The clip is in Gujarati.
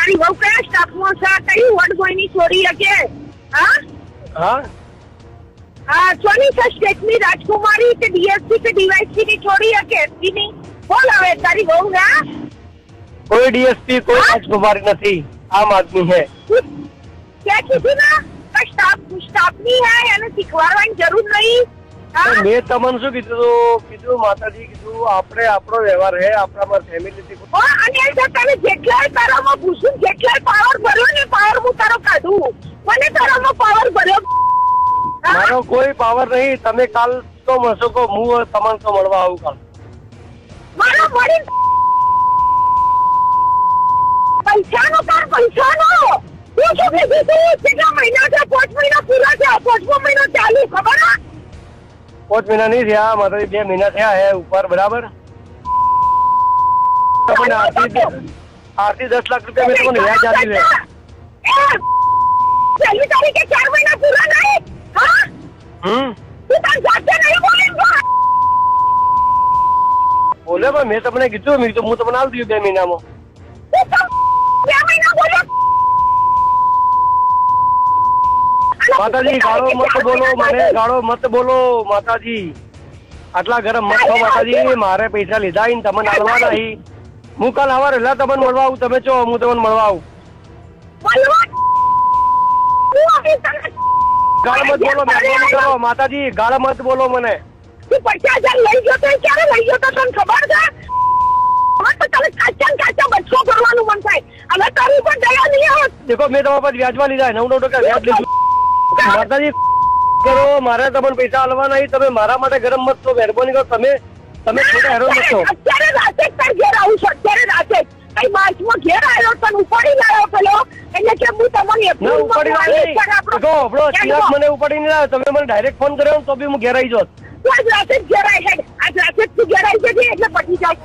તારી વહુ કયા સ્ટાફમાં છે? કઈ વોટ ગોઈની છોરી હકે? હા હા સોની છે સ્ટેટની રાજકુમારી કે ડીએસપી કે ડીવાયસી ની છોરી હકે? એસપી ની બોલ હવે તારી વહુ ના કોઈ ડીએસપી કોઈ રાજકુમારી નથી, આમ આદમી હે. ક્યાં કીધું ના સ્ટાફની હે, એને શીખવાડવાની જરૂર નહીં. મેં તમને શું કીધું માતાજી, કીધું આપણે આપણો વ્યવહાર હે, આપણામાં ફેમિલી અને તમે જેટલાય તારામાં પૂછું, જેટલાય પાવર ભર્યો ને પાવર હું તારો કાઢું. મને તારામાં પાવર ભર્યો. મારો કોઈ પાવર નહીં. તમે કાલ તો મળશો કે હું તમને તો મળવા આવું કાલ? મારો મળી પૈસાનો તાર પૈસાનો. હું શું કીધું તું? કેટલા મહિના છે? 5 મહિના પૂરા થયા, 5મો મહિનો ચાલુ. ખબર હા? 5 મહિના નહીં થયા માતાજી, 2 મહિના થયા હે ઉપર. બરાબર. તમને આરતી 10 લાખ રૂપિયા મેં તમને વ્યાજ આપી છે. પહેલી તારીખે 4 મહિના પૂરા નહીં. હા તું તાર જાતે નહીં બોલે. બોલે પણ મેં તમને કીધું, હું તમને આપી દઉં 2 મહિનામાં. 2 મહિના બોલ્યો. માતાજી ગાળો મત બોલો, મને ગાળો મત બોલો માતાજી. આટલા ગરમ મત છો માતાજી. મારે પૈસા લીધા ને તમને આલવા નહીં. હું કાલ સવારે એટલે તમને મળવા આવું. તમે છો હું તમને મળવા આવું. ગાળ મત બોલો, મહેરબાની કરો માતાજી. ગાળ મત બોલો મને. 50,000 લઈ ગયો તો ક્યારે લઈ ગયો તો તને ખબર છે? હવે તો તને કાચા બચ્ચો કરવાનું મન થાય. હવે તારી પર દયા નહીં આવે. દેખો મેં તમારા પાસે વ્યાજમાં લીધા 9% વ્યાજ લીધું. માતાજી કરો, મારે તમને પૈસા આલવા નહીં. તમે મારા માટે ગરમ મત છો, મહેરબાની કરો. તમે ખોટા હેરાન મત છો. અત્યારે રાતે તાર ઘેર આવું છું. અત્યારે રાતે કઈ માર્ચમાં ઘેર આવ્યો તને ઉપાડી લાવ્યો પેલો. એટલે કે હું તમને ના ઉપાડી લાવ્યો. મને ઉપાડી નહીં લાવ્યો. તમે મને ડાયરેક્ટ ફોન કર્યો તો બી હું ઘેર આવી જાત. આજ રાતે જ ઘેર આવી. આજ રાતે જ ઘેર આવી જજે એટલે પતી જાય.